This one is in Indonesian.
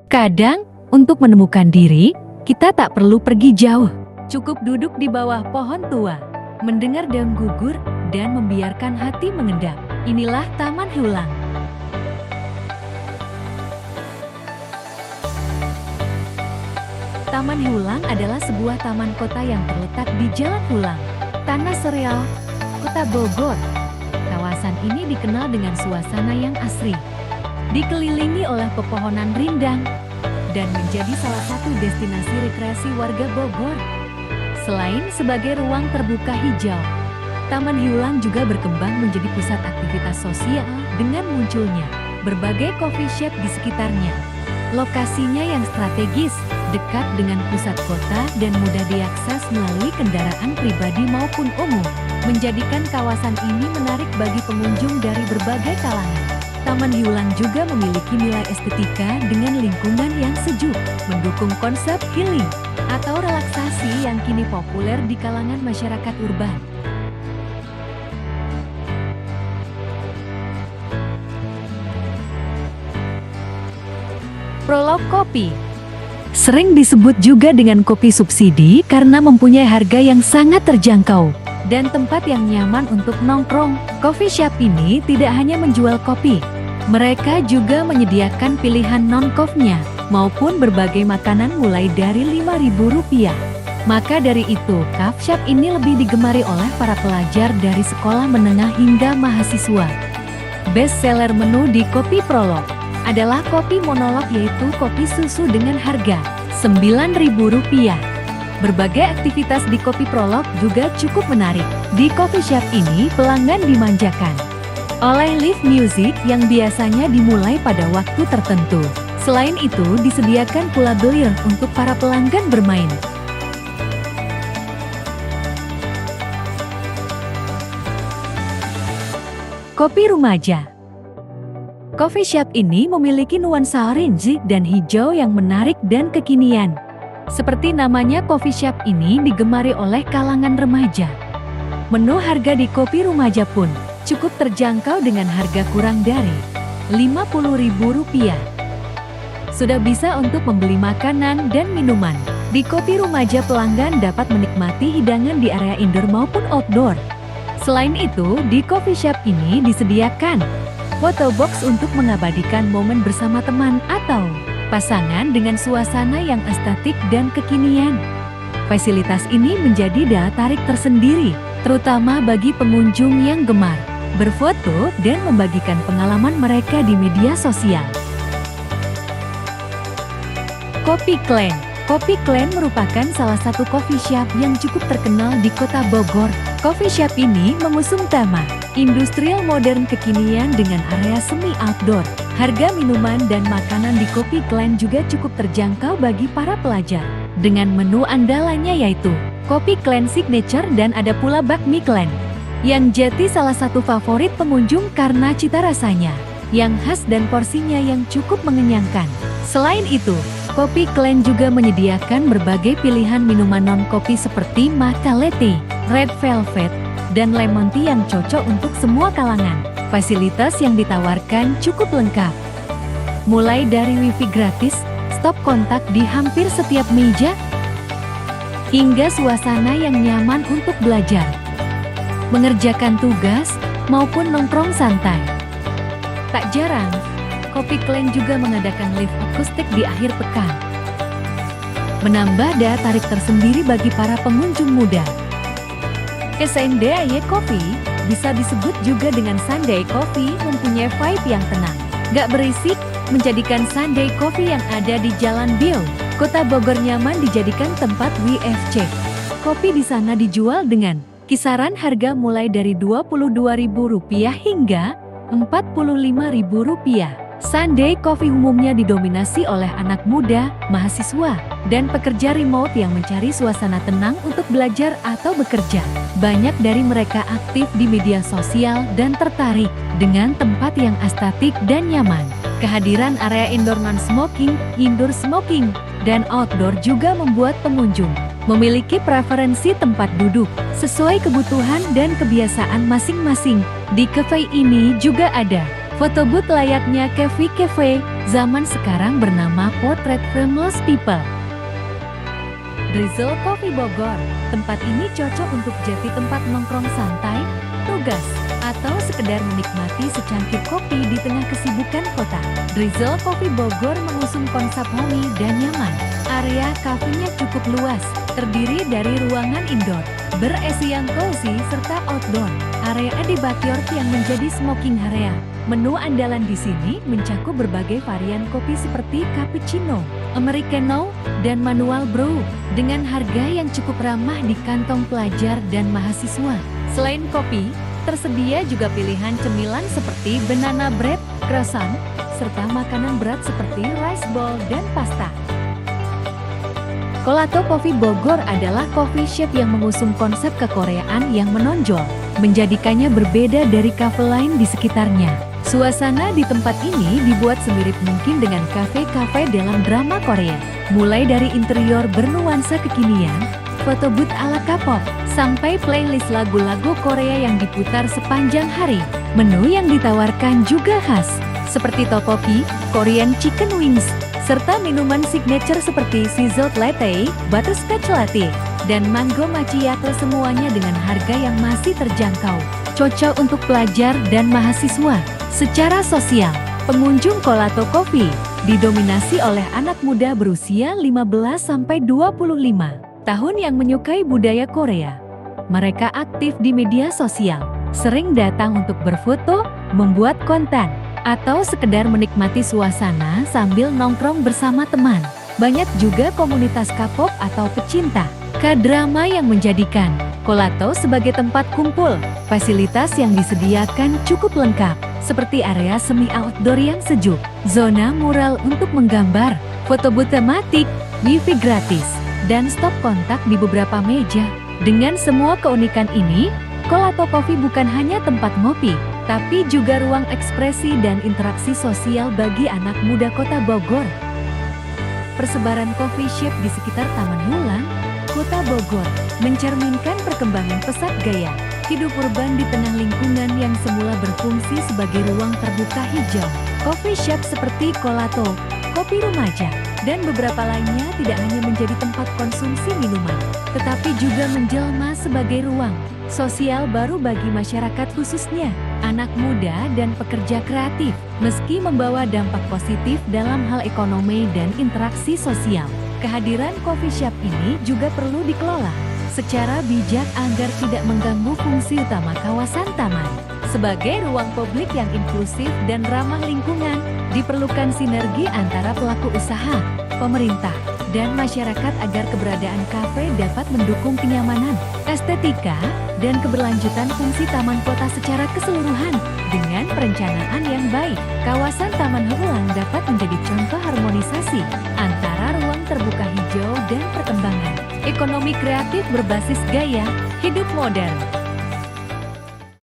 Kadang, untuk menemukan diri, kita tak perlu pergi jauh. Cukup duduk di bawah pohon tua, mendengar daun gugur, dan membiarkan hati mengendap. Inilah Taman Heulang. Taman Heulang adalah sebuah taman kota yang terletak di Jalan Heulang, Tanah Sereal, Kota Bogor. Kawasan ini dikenal dengan suasana yang asri, dikelilingi oleh pepohonan rindang, dan menjadi salah satu destinasi rekreasi warga Bogor. Selain sebagai ruang terbuka hijau, Taman Heulang juga berkembang menjadi pusat aktivitas sosial dengan munculnya berbagai coffee shop di sekitarnya. Lokasinya yang strategis, dekat dengan pusat kota dan mudah diakses melalui kendaraan pribadi maupun umum, menjadikan kawasan ini menarik bagi pengunjung dari berbagai kalangan. Taman Heulang juga memiliki nilai estetika dengan lingkungan yang sejuk, mendukung konsep healing atau relaksasi yang kini populer di kalangan masyarakat urban. Prolog Kopi sering disebut juga dengan kopi subsidi karena mempunyai harga yang sangat terjangkau dan tempat yang nyaman untuk nongkrong. Coffee shop ini tidak hanya menjual kopi, mereka juga menyediakan pilihan non-coffee-nya maupun berbagai makanan mulai dari Rp5.000. Maka dari itu, coffee shop ini lebih digemari oleh para pelajar dari sekolah menengah hingga mahasiswa. Best seller menu di Kopi Prolog adalah kopi monolog, yaitu kopi susu dengan harga Rp9.000. Berbagai aktivitas di Kopi Prolog juga cukup menarik. Di coffee shop ini pelanggan dimanjakan oleh live music yang biasanya dimulai pada waktu tertentu. Selain itu, disediakan pula biliar untuk para pelanggan bermain. Kopi Rumaja. Coffee shop ini memiliki nuansa orange dan hijau yang menarik dan kekinian. Seperti namanya, coffee shop ini digemari oleh kalangan remaja. Menu harga di Kopi Rumaja pun cukup terjangkau dengan harga kurang dari Rp50.000. Sudah bisa untuk membeli makanan dan minuman. Di Kopi Rumaja pelanggan dapat menikmati hidangan di area indoor maupun outdoor. Selain itu, di coffee shop ini disediakan foto box untuk mengabadikan momen bersama teman atau pasangan dengan suasana yang estetik dan kekinian. Fasilitas ini menjadi daya tarik tersendiri, terutama bagi pengunjung yang gemar berfoto dan membagikan pengalaman mereka di media sosial. Kopi Clan. Kopi Clan merupakan salah satu coffee shop yang cukup terkenal di Kota Bogor. Coffee shop ini mengusung tema industrial modern kekinian dengan area semi outdoor. Harga minuman dan makanan di Kopi Clan juga cukup terjangkau bagi para pelajar, dengan menu andalannya yaitu Kopi Clan Signature dan ada pula bakmi Clan, yang jadi salah satu favorit pengunjung karena cita rasanya yang khas dan porsinya yang cukup mengenyangkan. Selain itu, Kopi Clan juga menyediakan berbagai pilihan minuman non-kopi seperti matcha latte, red velvet, dan lemon tea yang cocok untuk semua kalangan. Fasilitas yang ditawarkan cukup lengkap, mulai dari wifi gratis, stop kontak di hampir setiap meja, hingga suasana yang nyaman untuk belajar, mengerjakan tugas, maupun nongkrong santai. Tak jarang, Kopi Clan juga mengadakan live akustik di akhir pekan, menambah daya tarik tersendiri bagi para pengunjung muda. SNDAY Coffee bisa disebut juga dengan Sunday Coffee, mempunyai vibe yang tenang, gak berisik, menjadikan Sunday Coffee yang ada di Jalan Bio, Kota Bogor nyaman dijadikan tempat WFC. Kopi di sana dijual dengan kisaran harga mulai dari Rp22.000 hingga Rp45.000. Sunday Coffee umumnya didominasi oleh anak muda, mahasiswa, dan pekerja remote yang mencari suasana tenang untuk belajar atau bekerja. Banyak dari mereka aktif di media sosial dan tertarik dengan tempat yang estetik dan nyaman. Kehadiran area indoor non-smoking, indoor smoking, dan outdoor juga membuat pengunjung memiliki preferensi tempat duduk sesuai kebutuhan dan kebiasaan masing-masing. Di cafe ini juga ada Foto booth layaknya cafe zaman sekarang bernama Portrait Frameless People. Drizzle Coffee Bogor. Tempat ini cocok untuk jadi tempat nongkrong santai, tugas, atau sekedar menikmati secangkir kopi di tengah kesibukan kota. Drizzle Coffee Bogor mengusung konsep homey dan nyaman. Area kafenya cukup luas, terdiri dari ruangan indoor, ber-AC yang cozy serta outdoor. Area di backyard yang menjadi smoking area. Menu andalan di sini mencakup berbagai varian kopi seperti cappuccino, americano, dan manual brew dengan harga yang cukup ramah di kantong pelajar dan mahasiswa. Selain kopi, tersedia juga pilihan cemilan seperti banana bread, croissant, serta makanan berat seperti rice bowl dan pasta. Kolato Coffee Bogor adalah coffee shop yang mengusung konsep kekoreaan yang menonjol, menjadikannya berbeda dari kafe lain di sekitarnya. Suasana di tempat ini dibuat semirip mungkin dengan kafe-kafe dalam drama Korea. Mulai dari interior bernuansa kekinian, foto booth ala K-pop, sampai playlist lagu-lagu Korea yang diputar sepanjang hari. Menu yang ditawarkan juga khas, seperti tteokbokki, Korean chicken wings, serta minuman signature seperti sizzled latte, butterscotch latte, dan mango macchiato, semuanya dengan harga yang masih terjangkau. Cocok untuk pelajar dan mahasiswa. Secara sosial, pengunjung Kolato Coffee didominasi oleh anak muda berusia 15-25 tahun yang menyukai budaya Korea. Mereka aktif di media sosial, sering datang untuk berfoto, membuat konten, atau sekedar menikmati suasana sambil nongkrong bersama teman. Banyak juga komunitas K-pop atau pecinta K-drama yang menjadikan Kolato sebagai tempat kumpul. Fasilitas yang disediakan cukup lengkap, seperti area semi outdoor yang sejuk, zona mural untuk menggambar, foto booth tematik, wifi gratis, dan stop kontak di beberapa meja. Dengan semua keunikan ini, Kolato Coffee bukan hanya tempat ngopi, tapi juga ruang ekspresi dan interaksi sosial bagi anak muda kota Bogor. Persebaran coffee shop di sekitar Taman Hulang, Kota Bogor, mencerminkan perkembangan pesat gaya hidup urban di tengah lingkungan yang semula berfungsi sebagai ruang terbuka hijau. Coffee shop seperti Kolato, Kopi Remaja, dan beberapa lainnya tidak hanya menjadi tempat konsumsi minuman, tetapi juga menjelma sebagai ruang sosial baru bagi masyarakat, khususnya anak muda dan pekerja kreatif. Meski membawa dampak positif dalam hal ekonomi dan interaksi sosial, kehadiran coffee shop ini juga perlu dikelola secara bijak agar tidak mengganggu fungsi utama kawasan taman. Sebagai ruang publik yang inklusif dan ramah lingkungan, diperlukan sinergi antara pelaku usaha, pemerintah, dan masyarakat agar keberadaan kafe dapat mendukung kenyamanan, estetika, dan keberlanjutan fungsi taman kota secara keseluruhan. Dengan perencanaan yang baik, kawasan Taman Hulang dapat menjadi contoh harmonisasi antara ruang terbuka hijau dan perkembangan ekonomi kreatif berbasis gaya hidup modern.